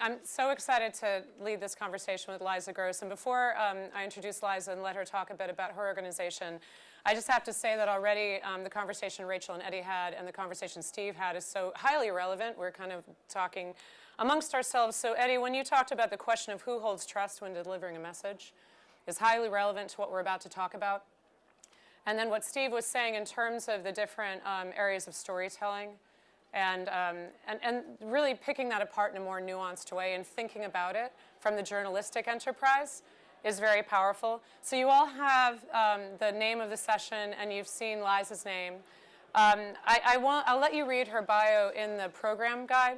I'm so excited to lead this conversation with Liza Gross. And before I introduce Liza and let her talk a bit about her organization, I just have to say that already the conversation Rachel and Eddie had and the conversation Steve had is so highly relevant. We're kind of talking amongst ourselves. So Eddie, when you talked about the question of who holds trust when delivering a message is highly relevant to what we're about to talk about. And then what Steve was saying in terms of the different areas of storytelling and really picking that apart in a more nuanced way and thinking about it from the journalistic enterprise is very powerful. So you all have the name of the session, and you've seen Liza's name. I'll let you read her bio in the program guide,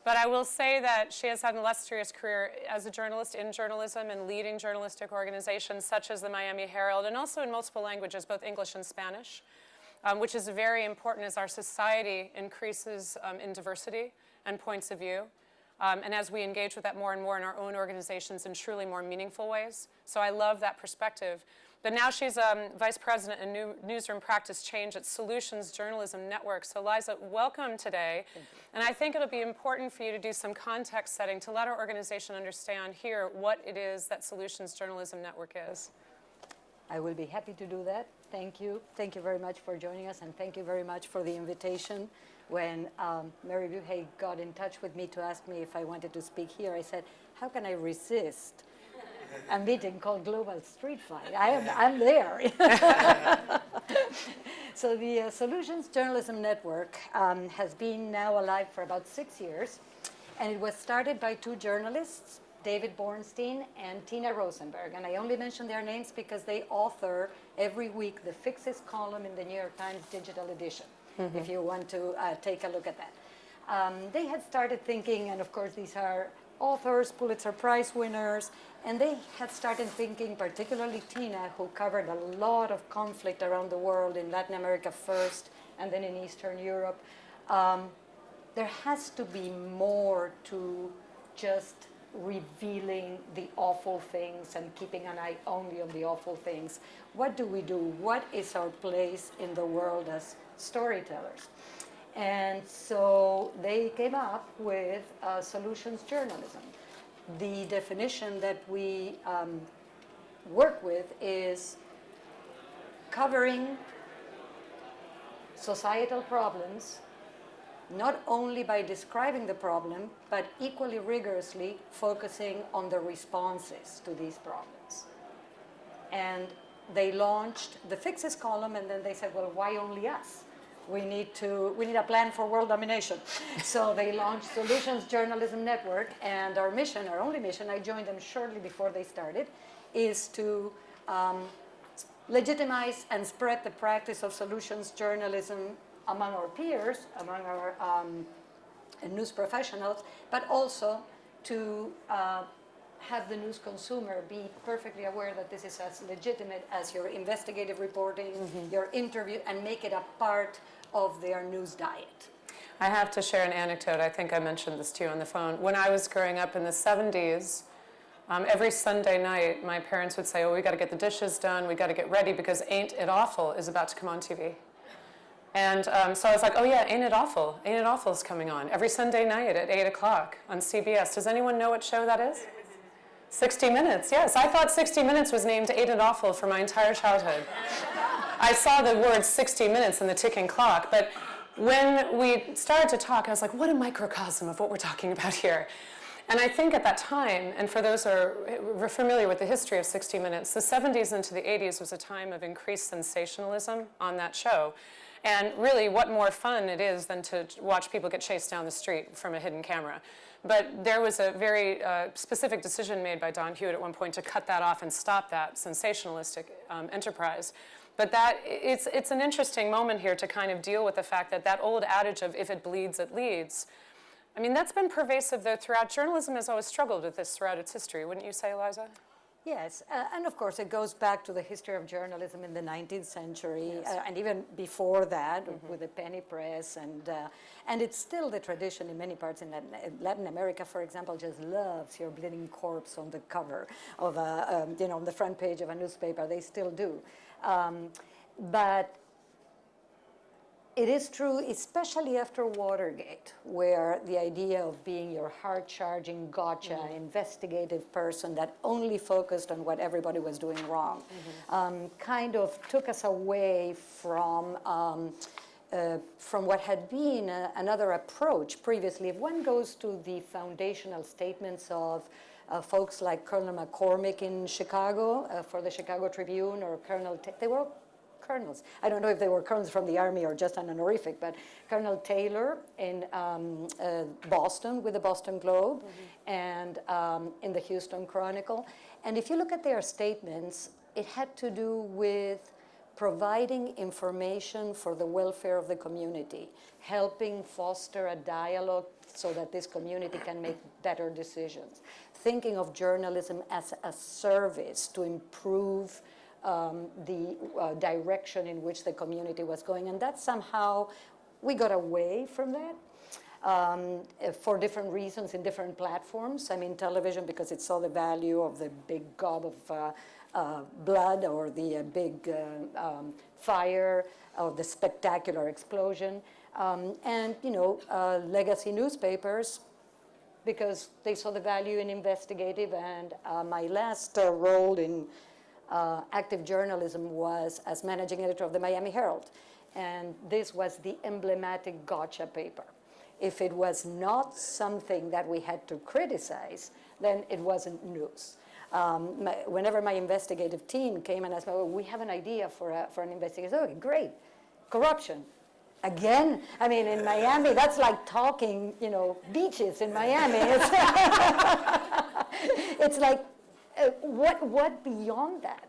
but I will say that she has had an illustrious career as a journalist in journalism and leading journalistic organizations such as the Miami Herald, and also in multiple languages, both English and Spanish, which is very important as our society increases in diversity and points of view. And as we engage with that more and more in our own organizations in truly more meaningful ways. So I love that perspective. But now she's Vice President in Newsroom Practice Change at Solutions Journalism Network. So Liza, welcome today. And I think it'll be important for you to do some context setting to let our organization understand here what it is that Solutions Journalism Network is. I will be happy to do that. Thank you. Thank you very much for joining us, and thank you very much for the invitation. When Mary Buhay got in touch with me to ask me if I wanted to speak here, I said, how can I resist a meeting called Global Street Fight? I'm there. So the Solutions Journalism Network has been now alive for about 6 years, and it was started by two journalists, David Bornstein and Tina Rosenberg. And I only mention their names because they author every week the Fixes column in the New York Times digital edition, if you want to take a look at that. They had started thinking, and of course these are authors, Pulitzer Prize winners, and they had started thinking, particularly Tina, who covered a lot of conflict around the world in Latin America first, and then in Eastern Europe. There has to be more to just revealing the awful things and keeping an eye only on the awful things. What do we do? What is our place in the world as storytellers? And so they came up with solutions journalism. The definition that we work with is covering societal problems not only by describing the problem, but equally rigorously focusing on the responses to these problems. And they launched the Fixes column, and then they said, well, why only us? We need a plan for world domination. So they launched Solutions Journalism Network, and our mission, our only mission, I joined them shortly before they started, is to legitimize and spread the practice of solutions journalism among our peers, among our news professionals, but also to have the news consumer be perfectly aware that this is as legitimate as your investigative reporting, your interview, and make it a part of their news diet. I have to share an anecdote. I think I mentioned this to you on the phone. When I was growing up in the 70s, every Sunday night, my parents would say, oh, we got to get the dishes done, we got to get ready, because Ain't It Awful is about to come on TV. And so I was like, oh yeah, Ain't It Awful? Ain't It Awful is coming on every Sunday night at 8 o'clock on CBS. Does anyone know what show that is? 60 Minutes, yes. I thought 60 Minutes was named Ain't It Awful for my entire childhood. I saw the word 60 Minutes in the ticking clock, but when we started to talk, I was like, what a microcosm of what we're talking about here. And I think at that time, and for those who are familiar with the history of 60 Minutes, the 70s into the 80s was a time of increased sensationalism on that show. And really, what more fun it is than to watch people get chased down the street from a hidden camera. But there was a very specific decision made by Don Hewitt at one point to cut that off and stop that sensationalistic enterprise. But it's an interesting moment here to kind of deal with the fact that that old adage of if it bleeds, it leads. I mean, that's been pervasive, though, throughout. Journalism has always struggled with this throughout its history, wouldn't you say, Liza? Yes, and of course it goes back to the history of journalism in the 19th century, yes. And even before that, with the penny press, and it's still the tradition in many parts in Latin America, for example, just loves your bleeding corpse on the cover of on the front page of a newspaper. They still do, but It is true, especially after Watergate, where the idea of being your hard-charging gotcha, investigative person that only focused on what everybody was doing wrong, kind of took us away from what had been another approach previously. If one goes to the foundational statements of folks like Colonel McCormick in Chicago for the Chicago Tribune, or they were all colonels. I don't know if they were colonels from the Army or just an honorific, but Colonel Taylor in Boston with the Boston Globe, and in the Houston Chronicle. And if you look at their statements, it had to do with providing information for the welfare of the community, helping foster a dialogue so that this community can make better decisions, thinking of journalism as a service to improve the direction in which the community was going. And that somehow, we got away from that for different reasons in different platforms. I mean, television, because it saw the value of the big gob of blood, or the big fire, or the spectacular explosion. And, legacy newspapers, because they saw the value in investigative. And my last role in active journalism was as managing editor of the Miami Herald. And this was the emblematic gotcha paper. If it was not something that we had to criticize, then it wasn't news. Whenever my investigative team came and asked me, well, we have an idea for an investigation. Okay, great. Corruption. Again, I mean, in Miami, that's like talking, beaches in Miami. It's like, what beyond that?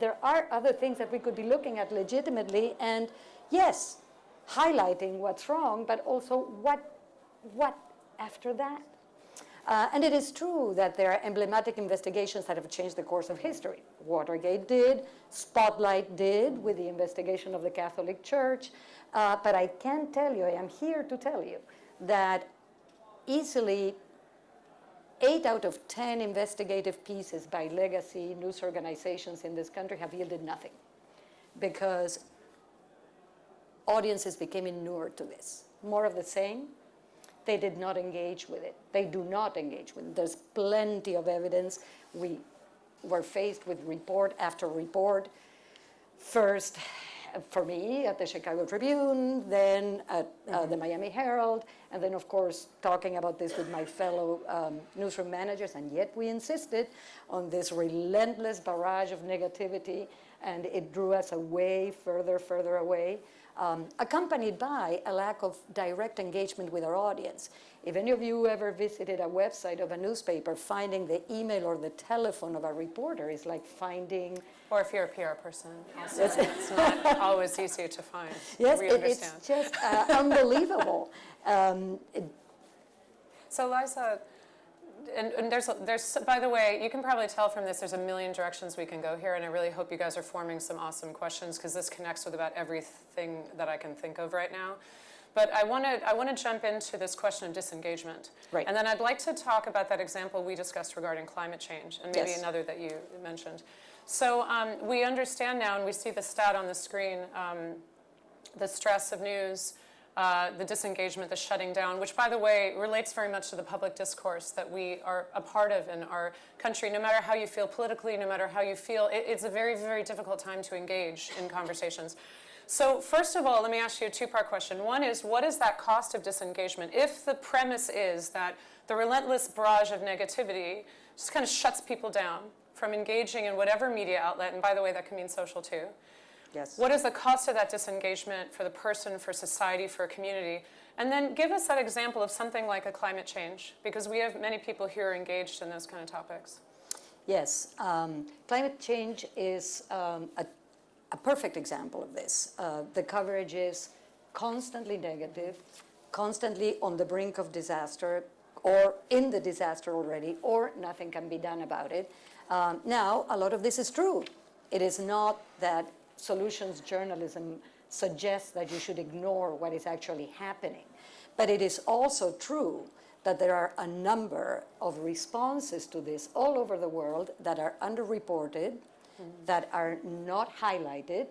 There are other things that we could be looking at legitimately, and yes, highlighting what's wrong, but also what after that? And it is true that there are emblematic investigations that have changed the course of history. Watergate did, Spotlight did with the investigation of the Catholic Church, but I can tell you, I am here to tell you, that easily 8 out of 10 investigative pieces by legacy news organizations in this country have yielded nothing, because audiences became inured to this. More of the same. They did not engage with it. They do not engage with it. There's plenty of evidence. We were faced with report after report. First, for me, at the Chicago Tribune, then at the Miami Herald, and then, of course, talking about this with my fellow newsroom managers, and yet we insisted on this relentless barrage of negativity, and it drew us away, further away, accompanied by a lack of direct engagement with our audience. If any of you ever visited a website of a newspaper, finding the email or the telephone of a reporter is like finding... Or if you're a PR person, also, it's not always easy to find. Yes, we understand. It's just unbelievable. So Liza, and there's, by the way, you can probably tell from this, there's a million directions we can go here, and I really hope you guys are forming some awesome questions, because this connects with about everything that I can think of right now. But I want to jump into this question of disengagement. Right. And then I'd like to talk about that example we discussed regarding climate change, and maybe another that you mentioned. So we understand now, and we see the stat on the screen, the stress of news, the disengagement, the shutting down, which, by the way, relates very much to the public discourse that we are a part of in our country. No matter how you feel politically, no matter how you feel, it's a very, very difficult time to engage in conversations. So first of all, let me ask you a two-part question. One is, what is that cost of disengagement? If the premise is that the relentless barrage of negativity just kind of shuts people down from engaging in whatever media outlet, and by the way, that can mean social too. Yes. What is the cost of that disengagement for the person, for society, for a community? And then give us that example of something like a climate change, because we have many people here engaged in those kind of topics. Yes, climate change is a perfect example of this. The coverage is constantly negative, constantly on the brink of disaster, or in the disaster already, or nothing can be done about it. Now, a lot of this is true. It is not that solutions journalism suggests that you should ignore what is actually happening. But it is also true that there are a number of responses to this all over the world that are underreported, that are not highlighted,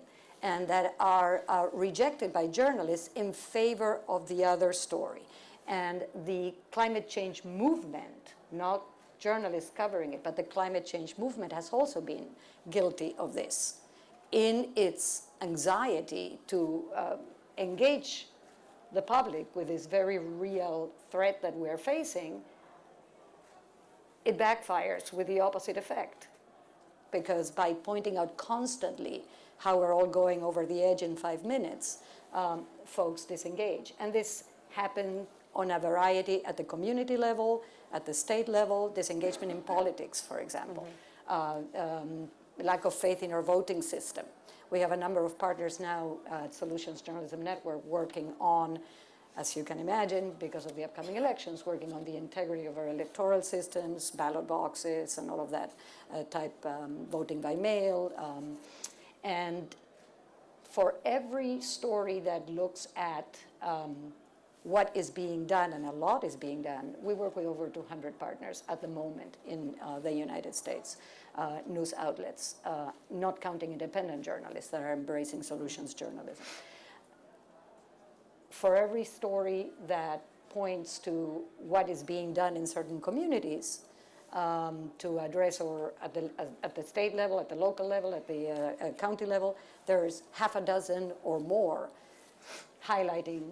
and that are rejected by journalists in favor of the other story. And the climate change movement, not journalists covering it, but the climate change movement has also been guilty of this. In its anxiety to engage the public with this very real threat that we're facing, it backfires with the opposite effect. Because by pointing out constantly how we're all going over the edge in 5 minutes, folks disengage. And this happened on a variety at the community level, at the state level, disengagement in politics, for example, lack of faith in our voting system. We have a number of partners now at Solutions Journalism Network working on, as you can imagine, because of the upcoming elections, working on the integrity of our electoral systems, ballot boxes, and all of that voting by mail. And for every story that looks at what is being done, and a lot is being done, we work with over 200 partners at the moment in the United States, news outlets, not counting independent journalists that are embracing solutions journalism. For every story that points to what is being done in certain communities to address, or at the state level, at the local level, at the county level, there's half a dozen or more highlighting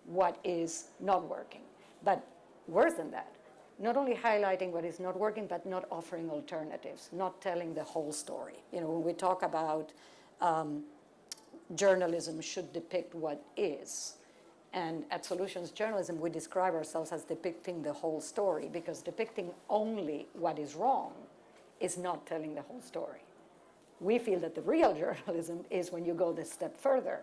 what is not working. But worse than that, not only highlighting what is not working, but not offering alternatives, not telling the whole story. You know, when we talk about journalism should depict what is, and at Solutions Journalism, we describe ourselves as depicting the whole story, because depicting only what is wrong is not telling the whole story. We feel that the real journalism is when you go this step further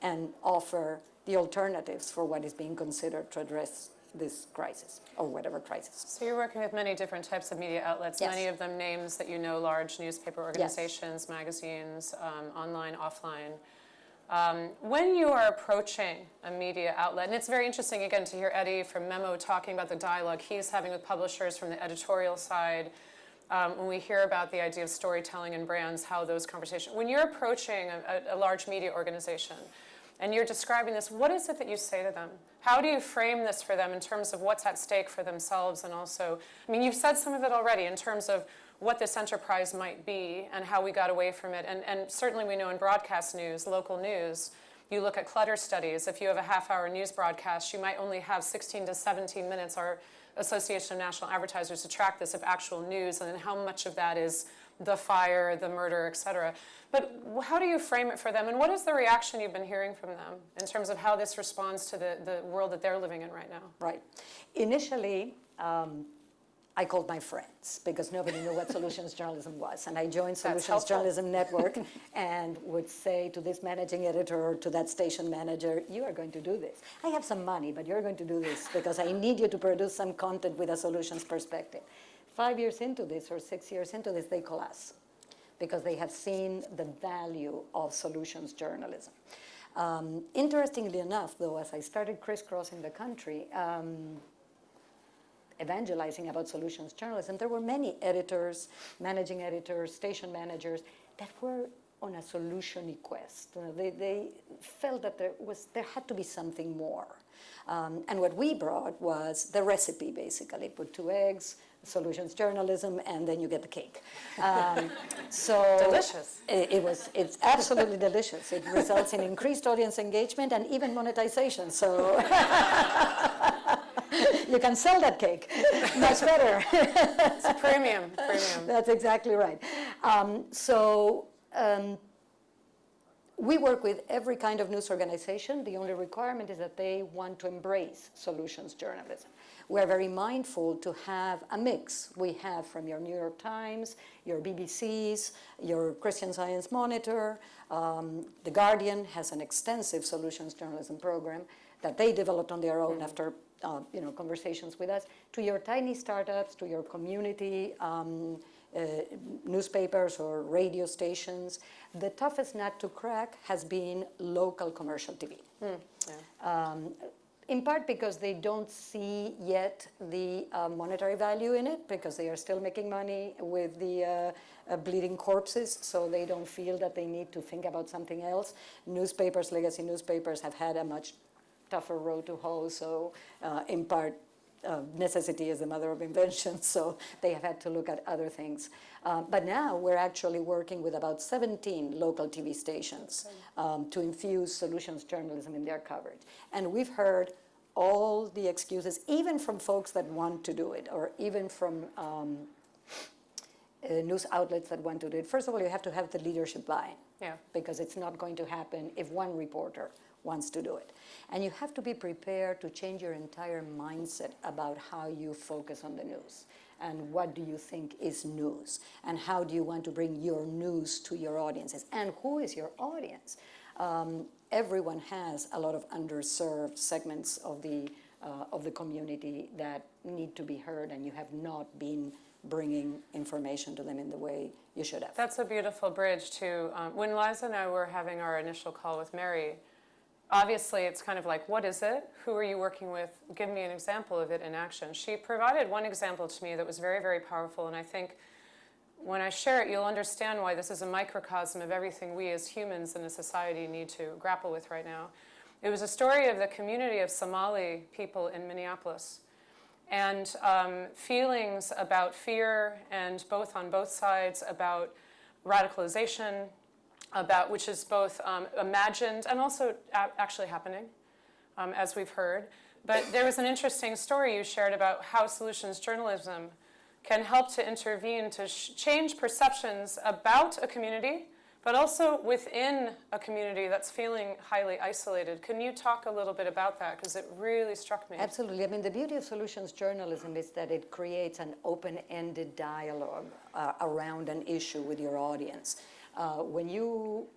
and offer the alternatives for what is being considered to address this crisis, or whatever crisis. So you're working with many different types of media outlets, Yes. many of them names that you know, large newspaper organizations, Yes. magazines, online, offline. When you are approaching a media outlet, and it's very interesting, again, to hear Eddie from Memo talking about the dialogue he's having with publishers from the editorial side, when we hear about the idea of storytelling and brands, how those conversations, when you're approaching a large media organization, and you're describing this, what is it that you say to them? How do you frame this for them in terms of what's at stake for themselves? And also, I mean, you've said some of it already in terms of what this enterprise might be and how we got away from it. And certainly we know in broadcast news, local news, you look at clutter studies. If you have a half-hour news broadcast, you might only have 16 to 17 minutes. Our Association of National Advertisers to track this of actual news, and then how much of that is the fire, the murder, et cetera. But how do you frame it for them, and what is the reaction you've been hearing from them in terms of how this responds to the world that they're living in right now? Right. Initially, I called my friends because nobody knew what solutions journalism was. And I joined Solutions Journalism Network and would say to this managing editor or to that station manager, you are going to do this. I have some money, but you're going to do this because I need you to produce some content with a solutions perspective. 5 years into this or 6 years into this, they call us because they have seen the value of solutions journalism. Interestingly enough, though, as I started crisscrossing the country, evangelizing about solutions journalism, there were many editors, managing editors, station managers that were on a solution quest. They felt that there had to be something more. And what we brought was the recipe, basically. Put 2 eggs, solutions journalism, and then you get the cake. So delicious. It's absolutely delicious. It results in increased audience engagement and even monetization. So you can sell that cake much better. It's a premium. That's exactly right. We work with every kind of news organization. The only requirement is that they want to embrace solutions journalism. We're very mindful to have a mix. We have from your New York Times, your BBCs, your Christian Science Monitor. The Guardian has an extensive solutions journalism program that they developed on their own after conversations with us, to your tiny startups, to your community newspapers or radio stations. The toughest nut to crack has been local commercial TV. In part because they don't see yet the monetary value in it, because they are still making money with the bleeding corpses, so they don't feel that they need to think about something else. Newspapers, legacy newspapers, have had a much tougher road to hoe, so in part, necessity is the mother of invention, so they have had to look at other things. But now we're actually working with about 17 local TV stations to infuse solutions journalism in their coverage. And we've heard all the excuses, even from folks that want to do it, or even from news outlets that want to do it. First of all, you have to have the leadership buy-in, because it's not going to happen if one reporter wants to do it. And you have to be prepared to change your entire mindset about how you focus on the news, and what do you think is news, and how do you want to bring your news to your audiences, and who is your audience. Everyone has a lot of underserved segments of the community that need to be heard, and you have not been bringing information to them in the way you should have. That's a beautiful bridge to, when Liza and I were having our initial call with Mary, obviously it's kind of like, what is it? Who are you working with? Give me an example of it in action. She provided one example to me that was very, very powerful, and I think when I share it, you'll understand why this is a microcosm of everything we as humans in a society need to grapple with right now. It was a story of the community of Somali people in Minneapolis, and feelings about fear, and on both sides, about radicalization, about which is both imagined and also actually happening, as we've heard. But there was an interesting story you shared about how solutions journalism can help to intervene to change perceptions about a community, but also within a community that's feeling highly isolated. Can you talk a little bit about that? Because it really struck me. Absolutely. I mean, the beauty of solutions journalism is that it creates an open-ended dialogue around an issue with your audience. When you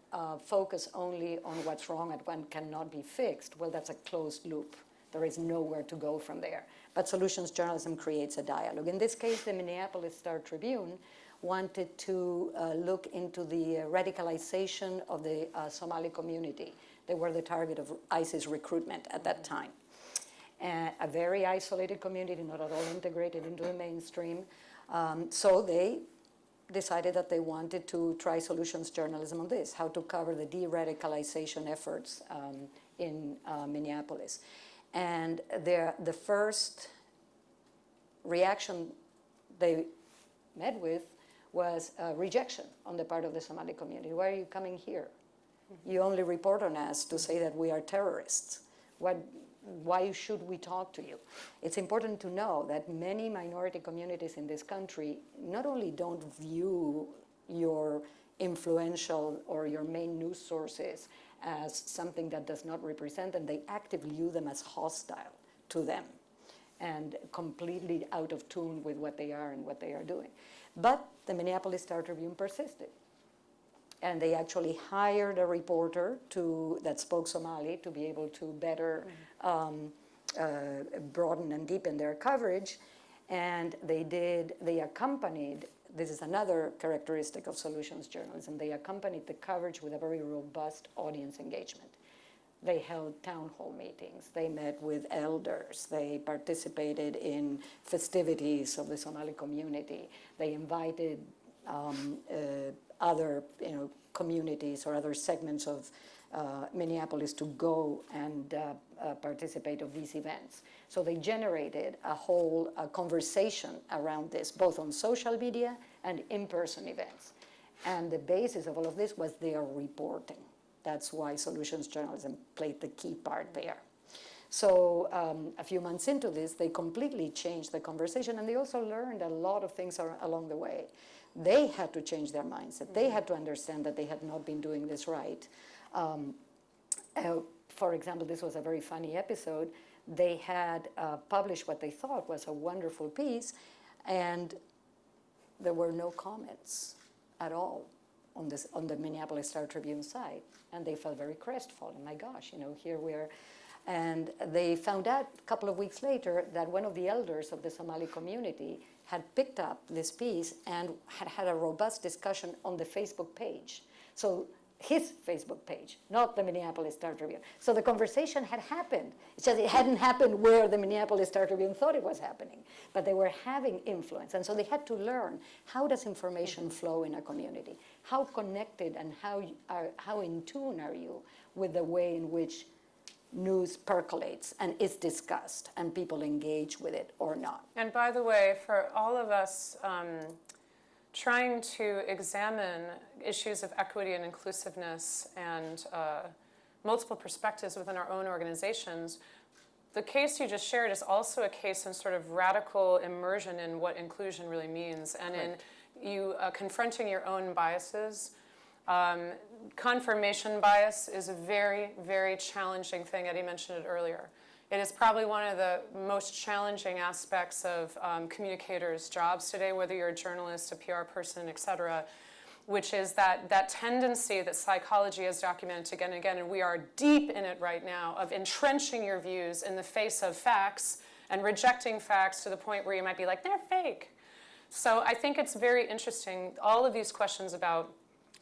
focus only on what's wrong and what cannot be fixed, well, that's a closed loop. There is nowhere to go from there. But solutions journalism creates a dialogue. In this case, the Minneapolis Star-Tribune wanted to look into the radicalization of the Somali community. They were the target of ISIS recruitment at that time. A very isolated community, not at all integrated into the mainstream. So they decided that they wanted to try solutions journalism on this, how to cover the de-radicalization efforts in Minneapolis. And the first reaction they met with was rejection on the part of the Somali community. Why are you coming here? You only report on us to say that we are terrorists. Why should we talk to you? It's important to know that many minority communities in this country not only don't view your influential or your main news sources as something that does not represent them, they actively view them as hostile to them and completely out of tune with what they are and what they are doing. But the Minneapolis Star-Tribune persisted. And they actually hired a reporter that spoke Somali to be able to better broaden and deepen their coverage. And they accompanied, this is another characteristic of solutions journalism, they accompanied the coverage with a very robust audience engagement. They held town hall meetings, they met with elders, they participated in festivities of the Somali community, they invited other communities or other segments of Minneapolis to go and participate of these events. So they generated a whole conversation around this, both on social media and in-person events. And the basis of all of this was their reporting. That's why solutions journalism played the key part there. So a few months into this, they completely changed the conversation, and they also learned a lot of things along the way. They had to change their mindset. They had to understand that they had not been doing this right. For example, this was a very funny episode. They had published what they thought was a wonderful piece, and there were no comments at all on the Minneapolis Star-Tribune site. And they felt very crestfallen. My gosh, here we are. And they found out a couple of weeks later that one of the elders of the Somali community had picked up this piece and had a robust discussion on the Facebook page. So his Facebook page, not the Minneapolis Star-Tribune. So the conversation had happened. It's just it hadn't happened where the Minneapolis Star-Tribune thought it was happening. But they were having influence. And so they had to learn, how does information flow in a community? How connected and how in tune are you with the way in which news percolates and is discussed and people engage with it or not? And by the way, for all of us trying to examine issues of equity and inclusiveness and multiple perspectives within our own organizations, the case you just shared is also a case in sort of radical immersion in what inclusion really means, and in you confronting your own biases. Confirmation bias is a very, very challenging thing. Eddie mentioned it earlier. It is probably one of the most challenging aspects of communicators' jobs today, whether you're a journalist, a PR person, et cetera, which is that tendency that psychology has documented again and again, and we are deep in it right now, of entrenching your views in the face of facts and rejecting facts to the point where you might be like, they're fake. So I think it's very interesting, all of these questions about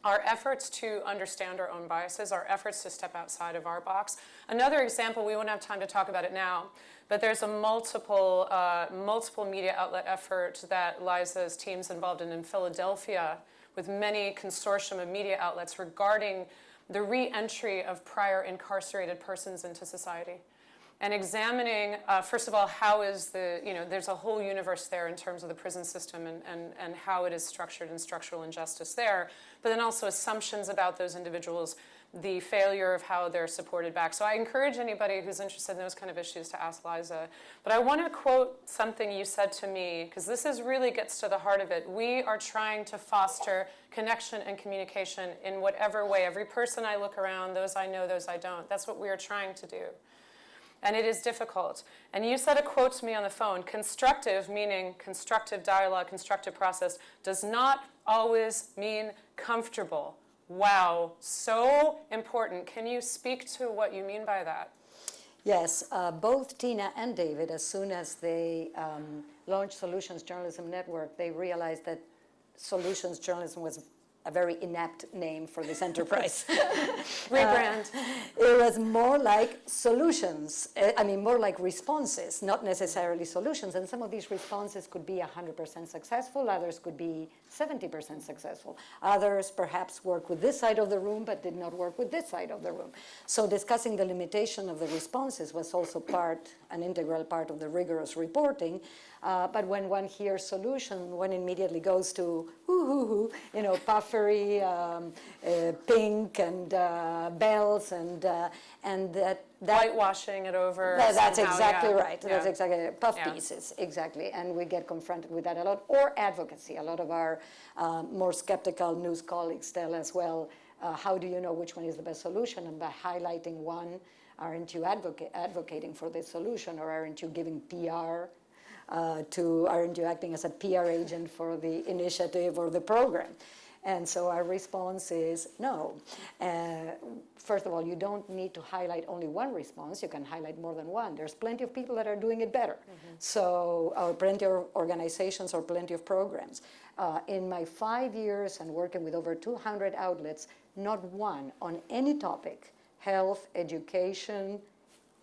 our efforts to understand our own biases, our efforts to step outside of our box. Another example, we won't have time to talk about it now, but there's a multiple media outlet effort that Liza's team's involved in Philadelphia with many consortium of media outlets regarding the re-entry of prior incarcerated persons into society. And examining, first of all, how is there's a whole universe there in terms of the prison system and how it is structured and structural injustice there, but then also assumptions about those individuals, the failure of how they're supported back. So I encourage anybody who's interested in those kind of issues to ask Liza. But I want to quote something you said to me, because this really gets to the heart of it. We are trying to foster connection and communication in whatever way. Every person I look around, those I know, those I don't, that's what we are trying to do. And it is difficult. And you said a quote to me on the phone, constructive, meaning constructive dialogue, constructive process, does not always mean comfortable. Wow, so important. Can you speak to what you mean by that? Yes, both Tina and David, as soon as they launched Solutions Journalism Network, they realized that Solutions Journalism was a very inept name for this enterprise. Rebrand. It was more like solutions, more like responses, not necessarily solutions. And some of these responses could be 100% successful, others could be 70% successful. Others perhaps work with this side of the room, but did not work with this side of the room. So discussing the limitation of the responses was also an integral part of the rigorous reporting. But when one hears solution, one immediately goes to puffery, pink, and bells, and that whitewashing it over. That's somehow, exactly yeah. right. Yeah. That's exactly puff pieces, exactly. And we get confronted with that a lot. Or advocacy. A lot of our more skeptical news colleagues tell us, well, how do you know which one is the best solution? And by highlighting one, aren't you advocating for this solution, or aren't you giving PR? Aren't you acting as a PR agent for the initiative or the program? And so our response is no. First of all, you don't need to highlight only one response. You can highlight more than one. There's plenty of people that are doing it better. So plenty of organizations or plenty of programs. In my 5 years and working with over 200 outlets, not one on any topic, health, education,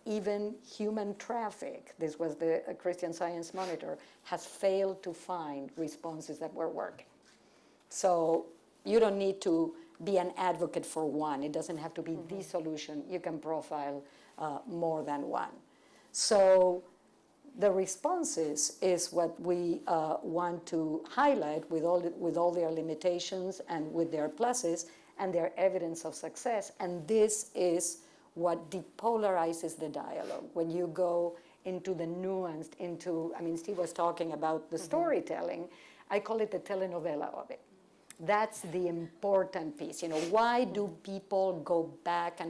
even human traffic, this was the Christian Science Monitor, has failed to find responses that were working. So you don't need to be an advocate for one. It doesn't have to be the solution. You can profile more than one. So the responses is what we want to highlight with all their limitations and with their pluses and their evidence of success. And this is what depolarizes the dialogue. When you go into the nuanced, Steve was talking about the storytelling. I call it the telenovela of it. That's the important piece. Why do people go back to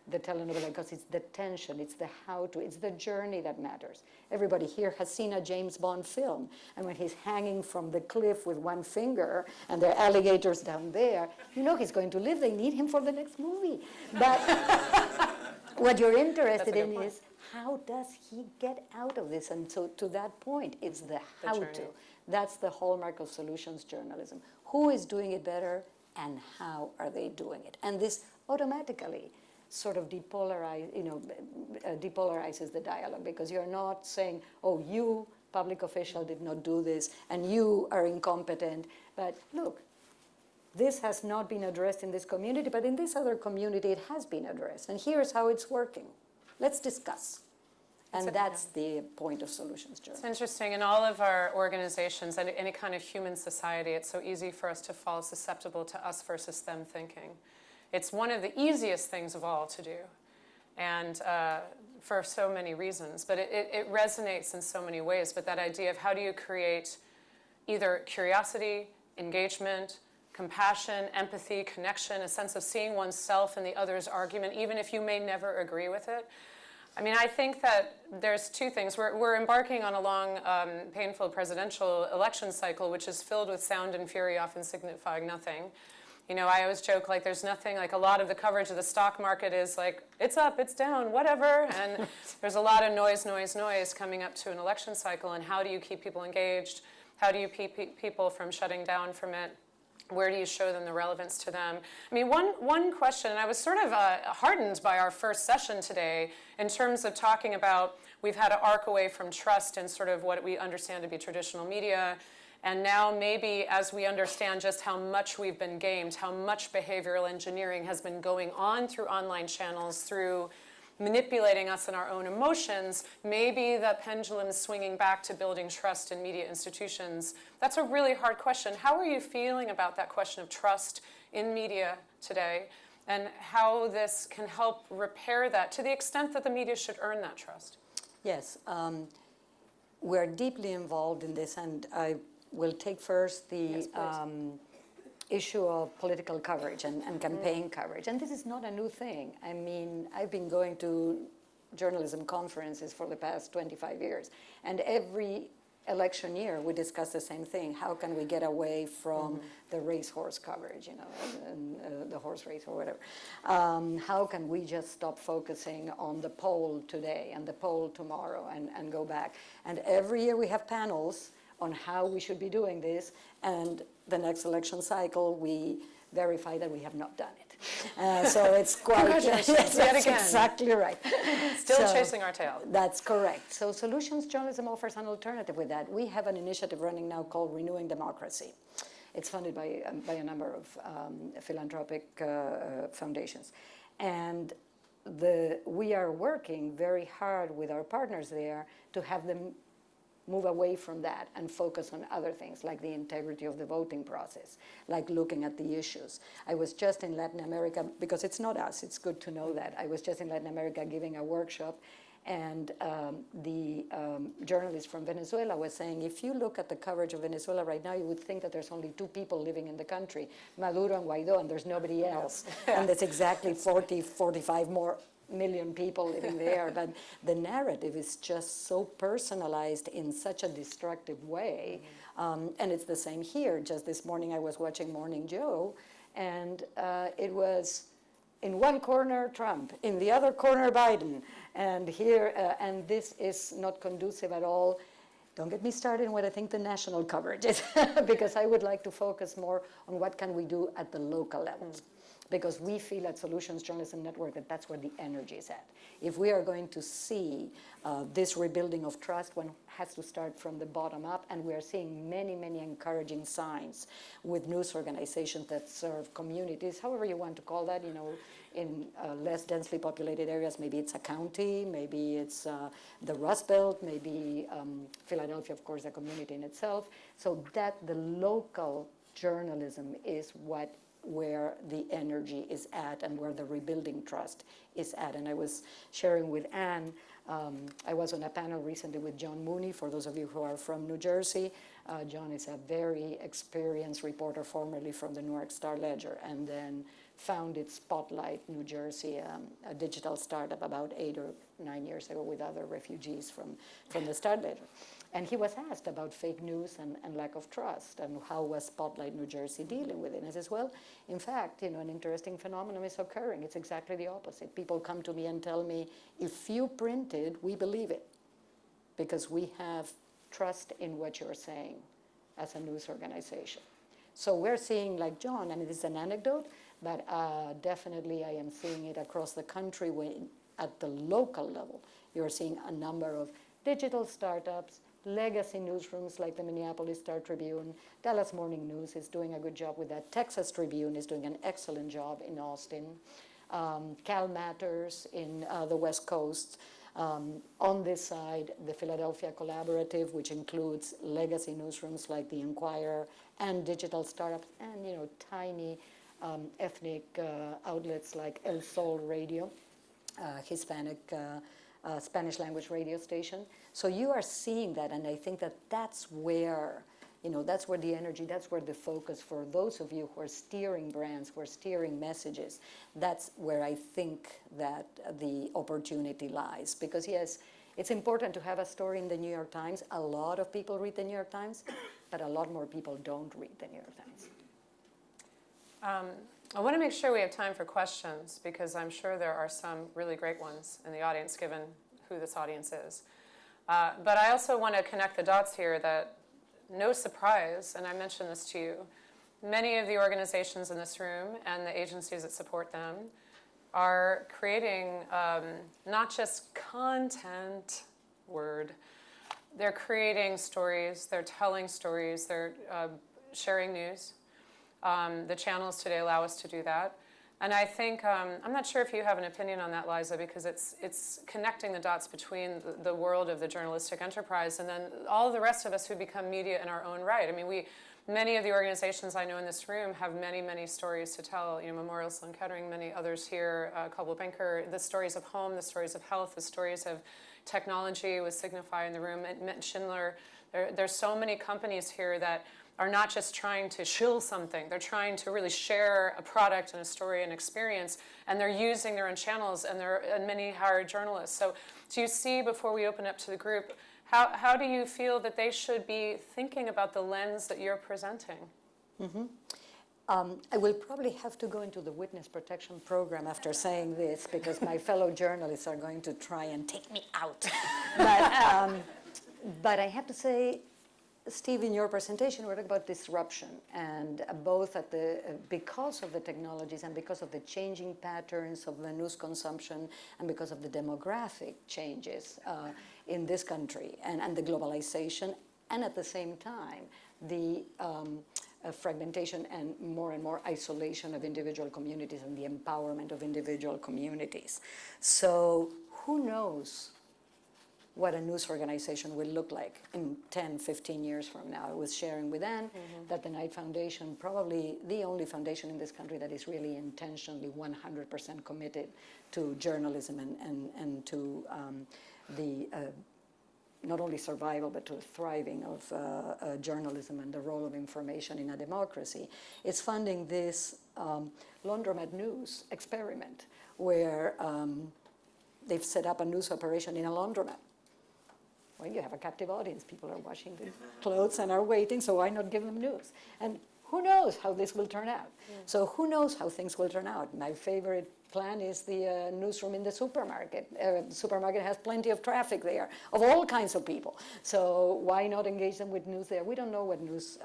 the telenovela? Because it's the tension, it's the how-to, it's the journey that matters. Everybody here has seen a James Bond film, and when he's hanging from the cliff with one finger, and there are alligators down there, he's going to live. They need him for the next movie. But what you're interested in is how does he get out of this? And so to that point, it's the how journey. to. That's the hallmark of solutions journalism. Who is doing it better and how are they doing it? And this automatically sort of depolarizes the dialogue, because you're not saying, oh, you, public official, did not do this, and you are incompetent. But look, this has not been addressed in this community, but in this other community it has been addressed. And here's how it's working. Let's discuss. And that's the point of solutions journalism. It's interesting. In all of our organizations and any kind of human society, it's so easy for us to fall susceptible to us versus them thinking. It's one of the easiest things of all to do, and for so many reasons. But it resonates in so many ways. But that idea of how do you create either curiosity, engagement, compassion, empathy, connection, a sense of seeing oneself in the other's argument, even if you may never agree with it. I mean, I think that there's two things. We're embarking on a long, painful presidential election cycle, which is filled with sound and fury, often signifying nothing. You know, I always joke, like, there's nothing, like, a lot of the coverage of the stock market is like, it's up, it's down, whatever. And there's a lot of noise coming up to an election cycle. And how do you keep people engaged? How do you keep people from shutting down from it? Where do you show them the relevance to them? I mean, one question, and I was sort of heartened by our first session today in terms of talking about, we've had to arc away from trust and sort of what we understand to be traditional media. And now maybe as we understand just how much we've been gamed, how much behavioral engineering has been going on through online channels, through manipulating us in our own emotions, maybe the pendulum is swinging back to building trust in media institutions. That's a really hard question. How are you feeling about that question of trust in media today, and how this can help repair that to the extent that the media should earn that trust? Yes, we're deeply involved in this, and I will take first the issue of political coverage and campaign coverage. And this is not a new thing. I mean, I've been going to journalism conferences for the past 25 years. And every election year, we discuss the same thing. How can we get away from the racehorse coverage, you know, and the horse race or whatever? How can we just stop focusing on the poll today and the poll tomorrow and go back? And every year we have panels on how we should be doing this, and the next election cycle we verify that we have not done it. So it's quite, Congratulations, yet again. Exactly right. Still chasing our tail. That's correct. So solutions journalism offers an alternative with that. We have an initiative running now called Renewing Democracy. It's funded by a number of philanthropic foundations. And we are working very hard with our partners there to have them move away from that and focus on other things, like the integrity of the voting process, like looking at the issues. I was just in Latin America, because it's not us, it's good to know that. I was just in Latin America giving a workshop, and the journalist from Venezuela was saying, if you look at the coverage of Venezuela right now, you would think that there's only two people living in the country, Maduro and Guaido, and there's nobody else. And there's exactly 40, 45 more million people living there, but the narrative is just so personalized in such a destructive way. And it's the same here. Just this morning I was watching Morning Joe, and it was in one corner Trump, in the other corner Biden, and here, and this is not conducive at all. Don't get me started on what I think the national coverage is, because I would like to focus more on what can we do at the local levels. Because we feel at Solutions Journalism Network that that's where the energy is at. If we are going to see this rebuilding of trust, one has to start from the bottom up, and we are seeing many, many encouraging signs with news organizations that serve communities, however you want to call that, you know, in less densely populated areas. Maybe it's a county, maybe it's the Rust Belt, maybe Philadelphia, of course, the community in itself. So that the local journalism is where the energy is at and where the rebuilding trust is at. And I was sharing with Anne, I was on a panel recently with John Mooney, for those of you who are from New Jersey. John is a very experienced reporter, formerly from the New York Star-Ledger, and then founded Spotlight New Jersey, a digital startup about 8 or 9 years ago with other refugees from the Star-Ledger. And he was asked about fake news and lack of trust, and how was Spotlight New Jersey dealing with it. And I says, well, in fact, an interesting phenomenon is occurring. It's exactly the opposite. People come to me and tell me, if you print it, we believe it, because we have trust in what you're saying as a news organization. So we're seeing, like John, and it is an anecdote, but definitely I am seeing it across the country at the local level. You're seeing a number of digital startups, legacy newsrooms like the Minneapolis Star-Tribune. Dallas Morning News is doing a good job with that. Texas Tribune is doing an excellent job in Austin. Cal Matters in the West Coast. On this side, the Philadelphia Collaborative, which includes legacy newsrooms like the Inquirer and digital startups, and tiny ethnic outlets like El Sol Radio, Hispanic Spanish language radio station. So you are seeing that, and I think that that's where the energy, that's where the focus for those of you who are steering brands, who are steering messages, that's where I think that the opportunity lies. Because yes, it's important to have a story in the New York Times. A lot of people read the New York Times, but a lot more people don't read the New York Times. I want to make sure we have time for questions, because I'm sure there are some really great ones in the audience, given who this audience is. But I also want to connect the dots here that, no surprise, and I mentioned this to you, many of the organizations in this room and the agencies that support them are creating not just content, they're creating stories, they're telling stories, they're sharing news. The channels today allow us to do that. And I think, I'm not sure if you have an opinion on that, Liza, because it's connecting the dots between the world of the journalistic enterprise and then all the rest of us who become media in our own right. I mean, many of the organizations I know in this room have many, many stories to tell. Memorial Sloan Kettering, many others here, Coldwell Banker, the stories of home, the stories of health, the stories of technology with Signify in the room, Schindler. There's so many companies here that are not just trying to shill something, they're trying to really share a product and a story and experience, and they're using their own channels, and many hire journalists. So do you see, before we open up to the group, how do you feel that they should be thinking about the lens that you're presenting? Mm-hmm. I will probably have to go into the witness protection program after saying this, because my fellow journalists are going to try and take me out. But I have to say, Steve, in your presentation, we talked about disruption, and both because of the technologies and because of the changing patterns of the news consumption and because of the demographic changes in this country and the globalization, and at the same time, the fragmentation and more isolation of individual communities and the empowerment of individual communities. So who knows what a news organization will look like in 10, 15 years from now. I was sharing with Anne that the Knight Foundation, probably the only foundation in this country that is really intentionally 100% committed to journalism and to the not only survival but to the thriving of journalism and the role of information in a democracy, is funding this laundromat news experiment where they've set up a news operation in a laundromat. Well, you have a captive audience. People are washing the clothes and are waiting, so why not give them news? And who knows how this will turn out? Yeah. So who knows how things will turn out? My favorite plan is the newsroom in the supermarket. The supermarket has plenty of traffic there, of all kinds of people. So why not engage them with news there? We don't know what news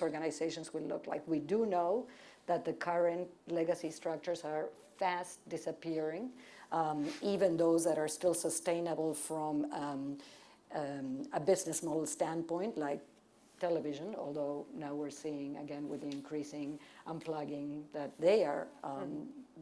organizations will look like. We do know that the current legacy structures are fast disappearing, even those that are still sustainable from a business model standpoint, like television, although now we're seeing, again, with the increasing unplugging, that they are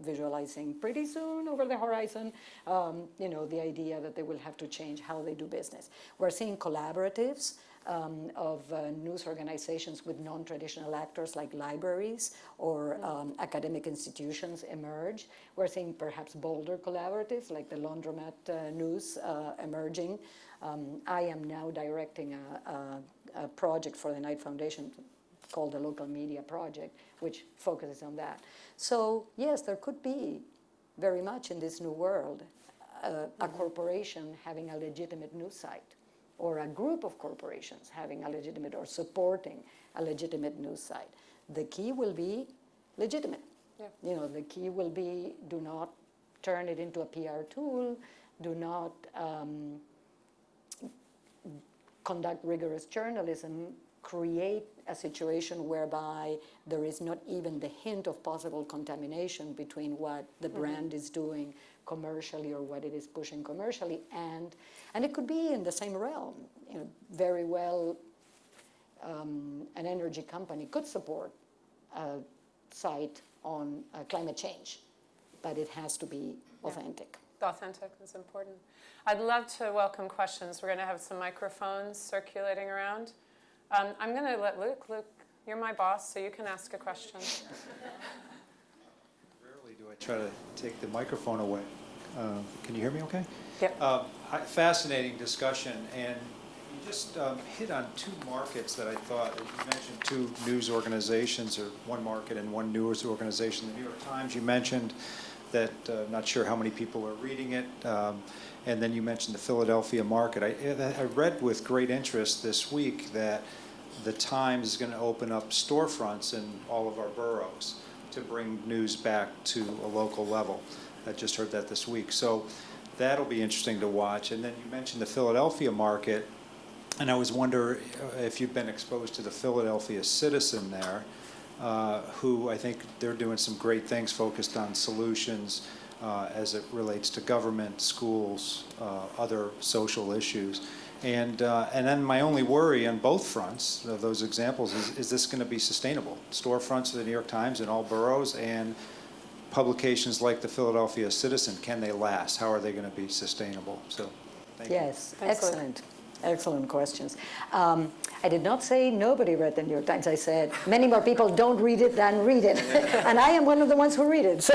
visualizing pretty soon over the horizon, the idea that they will have to change how they do business. We're seeing collaboratives of news organizations with non-traditional actors like libraries or academic institutions emerge. We're seeing perhaps bolder collaboratives like the laundromat news emerging. I am now directing a project for the Knight Foundation called the Local Media Project, which focuses on that. So yes, there could be very much in this new world a corporation having a legitimate news site or a group of corporations having a legitimate or supporting a legitimate news site. The key will be legitimate. Yeah. The key will be, do not turn it into a PR tool, do not conduct rigorous journalism, create a situation whereby there is not even the hint of possible contamination between what the brand is doing commercially or what it is pushing commercially, and it could be in the same realm. Very well, an energy company could support a site on climate change, but it has to be authentic. Authentic is important. I'd love to welcome questions. We're going to have some microphones circulating around. I'm going to let Luke, you're my boss, so you can ask a question. Rarely do I try to take the microphone away. Can you hear me okay? Yep. Fascinating discussion, and you just hit on two markets that I thought, you mentioned two news organizations, or one market and one news organization. The New York Times, you mentioned that, not sure how many people are reading it, and then you mentioned the Philadelphia market. I read with great interest this week that the Times is going to open up storefronts in all of our boroughs to bring news back to a local level. I just heard that this week. So that'll be interesting to watch. And then you mentioned the Philadelphia market, and I was wondering if you've been exposed to the Philadelphia Citizen there, who I think they're doing some great things focused on solutions as it relates to government, schools, other social issues. And then my only worry on both fronts of those examples is this going to be sustainable? Storefronts of the New York Times in all boroughs and publications like the Philadelphia Citizen, can they last? How are they going to be sustainable? So, thank you. Yes, excellent. Excellent questions. I did not say nobody read the New York Times. I said many more people don't read it than read it. And I am one of the ones who read it. So.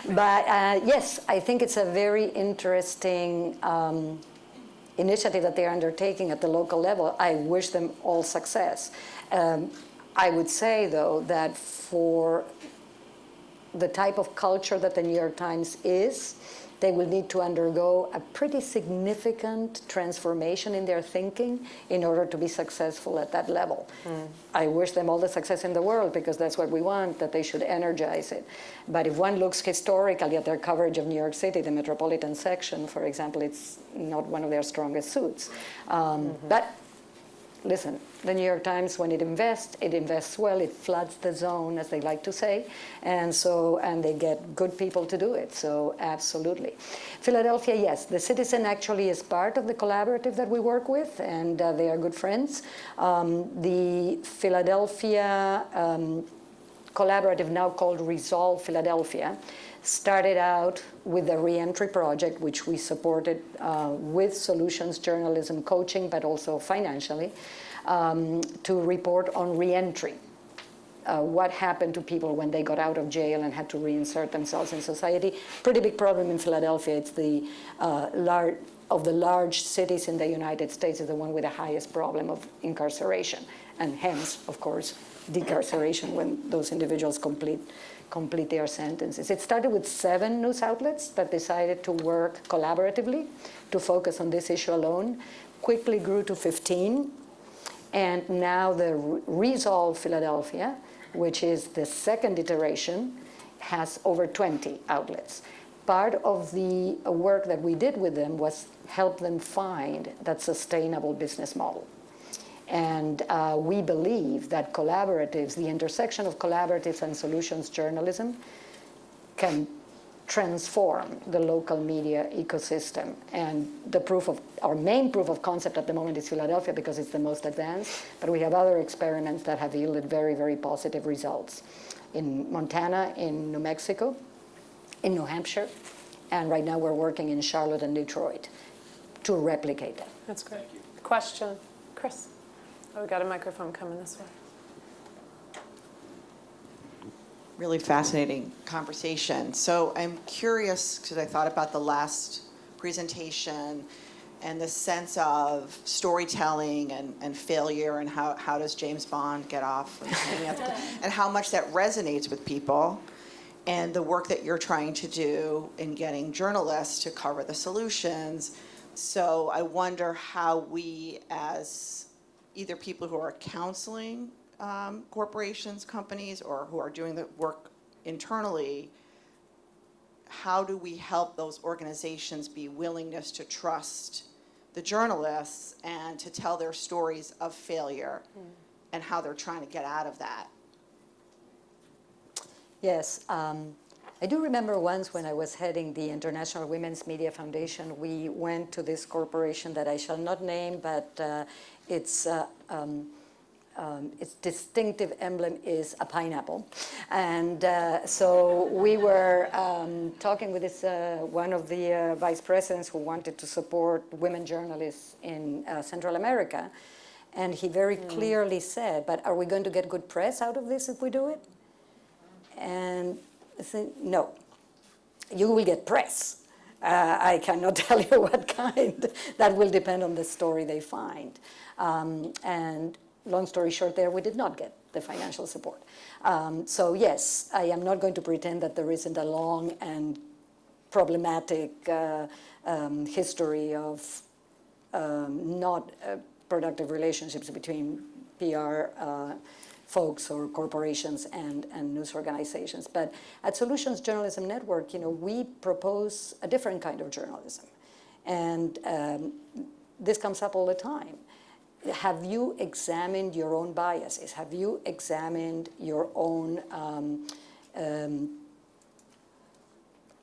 But yes, I think it's a very interesting initiative that they're undertaking at the local level. I wish them all success. I would say, though, that for the type of culture that the New York Times is, they will need to undergo a pretty significant transformation in their thinking in order to be successful at that level. I wish them all the success in the world, because that's what we want, that they should energize it. But if one looks historically at their coverage of New York City, the metropolitan section, for example, it's not one of their strongest suits. But listen, the New York Times, when it invests well, it floods the zone, as they like to say, and they get good people to do it, so absolutely. Philadelphia, yes, the Citizen actually is part of the collaborative that we work with, and they are good friends. The Philadelphia collaborative, now called Resolve Philadelphia, started out with the Reentry Project, which we supported with solutions journalism coaching, but also financially, to report on reentry. What happened to people when they got out of jail and had to reinsert themselves in society. Pretty big problem in Philadelphia. It's the of the large cities in the United States is the one with the highest problem of incarceration, and hence, of course, decarceration when those individuals complete their sentences. It started with 7 news outlets that decided to work collaboratively to focus on this issue alone, quickly grew to 15, and now the Resolve Philadelphia, which is the second iteration, has over 20 outlets. Part of the work that we did with them was help them find that sustainable business model. And we believe that collaboratives, the intersection of collaboratives and solutions journalism, can transform the local media ecosystem. And our main proof of concept at the moment is Philadelphia, because it's the most advanced, but we have other experiments that have yielded very, very positive results in Montana, in New Mexico, in New Hampshire, and right now we're working in Charlotte and Detroit to replicate that. That's great. Question, Chris? Oh, we got a microphone coming this way. Really fascinating conversation. So I'm curious, because I thought about the last presentation and the sense of storytelling and failure, and how does James Bond get off, and how much that resonates with people, and the work that you're trying to do in getting journalists to cover the solutions. so I wonder how we, as either people who are counseling corporations, companies, or who are doing the work internally, how do we help those organizations be willingness to trust the journalists and to tell their stories of failure and how they're trying to get out of that? Yes, I do remember once when I was heading the International Women's Media Foundation, we went to this corporation that I shall not name, but its distinctive emblem is a pineapple. And so we were talking with this, one of the vice presidents who wanted to support women journalists in Central America. And he very clearly said, but are we going to get good press out of this if we do it? And I said, no, you will get press. I cannot tell you what kind. That will depend on the story they find. And long story short there, we did not get the financial support. So yes, I am not going to pretend that there isn't a long and problematic history of not productive relationships between PR folks or corporations and news organizations. But at Solutions Journalism Network, we propose a different kind of journalism. And this comes up all the time. Have you examined your own biases? Have you examined your own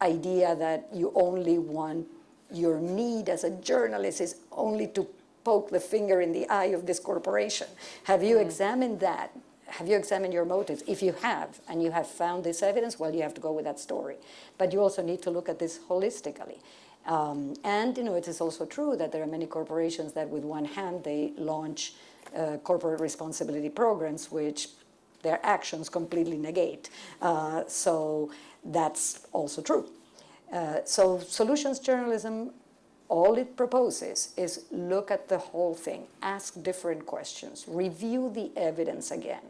idea that you only want, your need as a journalist is only to poke the finger in the eye of this corporation? Have you examined that? Have you examined your motives? If you have, and you have found this evidence, well, you have to go with that story. But you also need to look at this holistically. And it is also true that there are many corporations that with one hand they launch corporate responsibility programs which their actions completely negate. So that's also true. So solutions journalism, all it proposes is look at the whole thing, ask different questions, review the evidence again,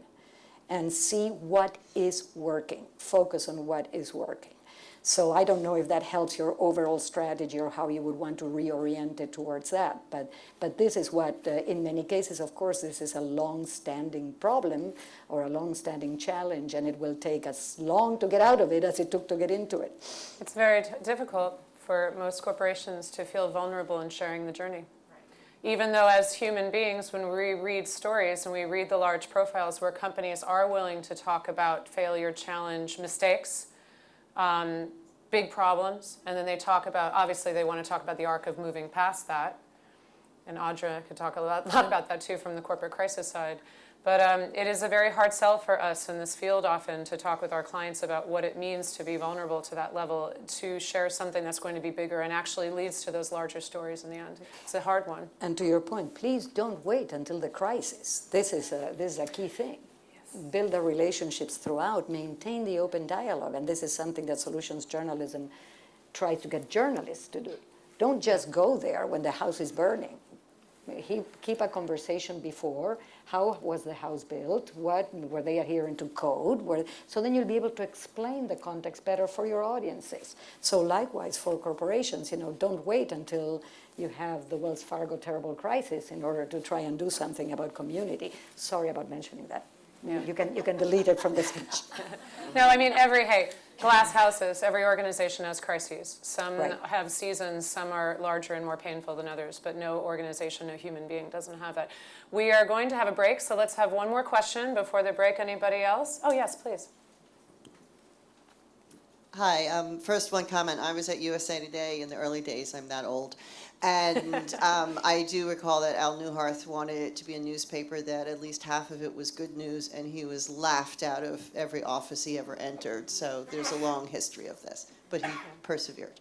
and see what is working, focus on what is working. So I don't know if that helps your overall strategy or how you would want to reorient it towards that. But this is what, in many cases, of course, this is a long-standing problem or a long-standing challenge, and it will take as long to get out of it as it took to get into it. It's very difficult for most corporations to feel vulnerable in sharing the journey. Even though as human beings, when we read stories and we read the large profiles where companies are willing to talk about failure, challenge, mistakes, big problems, and then they talk about, obviously they want to talk about the arc of moving past that, and Audra could talk a lot about that too from the corporate crisis side. But it is a very hard sell for us in this field often to talk with our clients about what it means to be vulnerable to that level, to share something that's going to be bigger and actually leads to those larger stories in the end. It's a hard one. And to your point, please don't wait until the crisis. This is a key thing. Yes. Build the relationships throughout, maintain the open dialogue, and this is something that solutions journalism tries to get journalists to do. Don't just go there when the house is burning. Keep a conversation before. How was the house built? What were they adhering to code? So then you'll be able to explain the context better for your audiences. So likewise for corporations, don't wait until you have the Wells Fargo terrible crisis in order to try and do something about community. Sorry about mentioning that. Yeah. You can delete it from the speech. No, I mean glass houses, every organization has crises. Some have seasons, some are larger and more painful than others, but no organization, no human being doesn't have that. We are going to have a break, so let's have one more question before the break. Anybody else? Oh, yes, please. Hi, first one comment. I was at USA Today in the early days. I'm that old. And I do recall that Al Newharth wanted it to be a newspaper that at least half of it was good news, and he was laughed out of every office he ever entered. So there's a long history of this, but he persevered.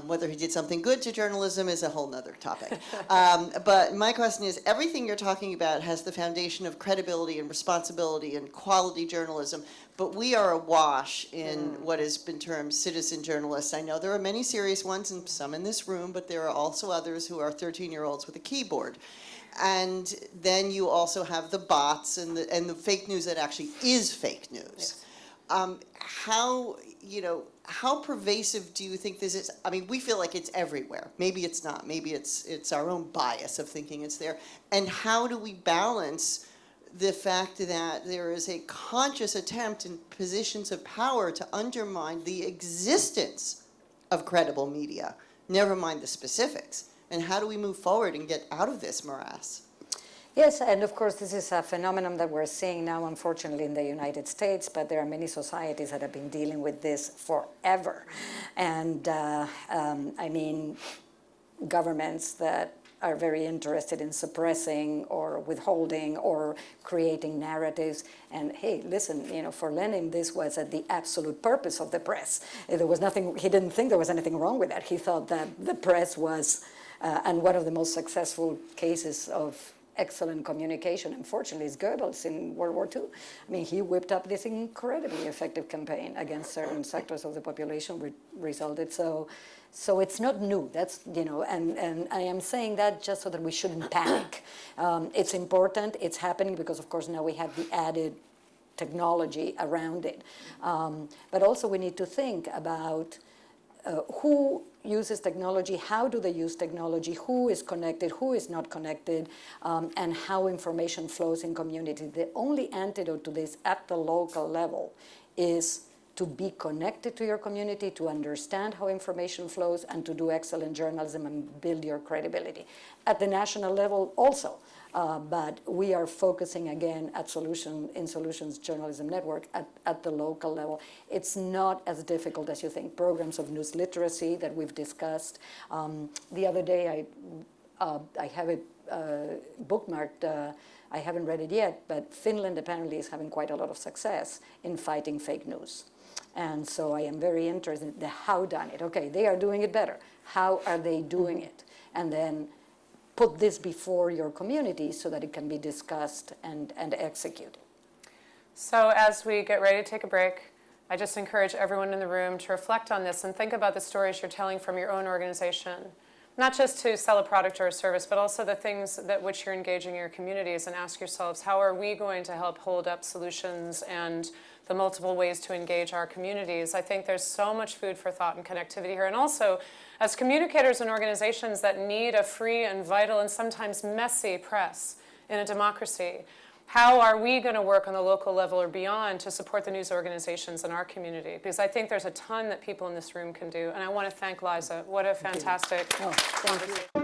Whether he did something good to journalism is a whole nother topic. But my question is, everything you're talking about has the foundation of credibility and responsibility and quality journalism, but we are awash in what has been termed citizen journalists. I know there are many serious ones and some in this room, but there are also others who are 13-year-olds with a keyboard. And then you also have the bots and the fake news that actually is fake news. Yes. how, how pervasive do you think this is? I mean, we feel like it's everywhere. Maybe it's not. Maybe it's our own bias of thinking it's there. And how do we balance the fact that there is a conscious attempt in positions of power to undermine the existence of credible media, never mind the specifics? And how do we move forward and get out of this morass? Yes, and of course this is a phenomenon that we're seeing now, unfortunately, in the United States, but there are many societies that have been dealing with this forever. And I mean, governments that are very interested in suppressing or withholding or creating narratives. And hey, listen, for Lenin, this was at the absolute purpose of the press. There was nothing, he didn't think there was anything wrong with that. He thought that the press was, and one of the most successful cases of excellent communication, unfortunately, is Goebbels in World War II. I mean, he whipped up this incredibly effective campaign against certain sectors of the population, which resulted. So it's not new. That's, and I am saying that just so that we shouldn't panic. It's important. It's happening because, of course, now we have the added technology around it. But also we need to think about who uses technology, how do they use technology, who is connected, who is not connected, and how information flows in community. The only antidote to this at the local level is to be connected to your community, to understand how information flows, and to do excellent journalism and build your credibility. At the national level also, but we are focusing again at Solutions Journalism Network at the local level. It's not as difficult as you think. Programs of news literacy that we've discussed. The other day I have it bookmarked. I haven't read it yet, but Finland apparently is having quite a lot of success in fighting fake news. And so I am very interested in the how done it. Okay, they are doing it better. How are they doing it? And then put this before your community so that it can be discussed and executed. So as we get ready to take a break, I just encourage everyone in the room to reflect on this and think about the stories you're telling from your own organization. Not just to sell a product or a service, but also the things that which you're engaging in your communities, and ask yourselves, how are we going to help hold up solutions and the multiple ways to engage our communities? I think there's so much food for thought and connectivity here. And also, as communicators and organizations that need a free and vital and sometimes messy press in a democracy, how are we going to work on the local level or beyond to support the news organizations in our community? Because I think there's a ton that people in this room can do. And I want to thank Liza. What a fantastic conversation.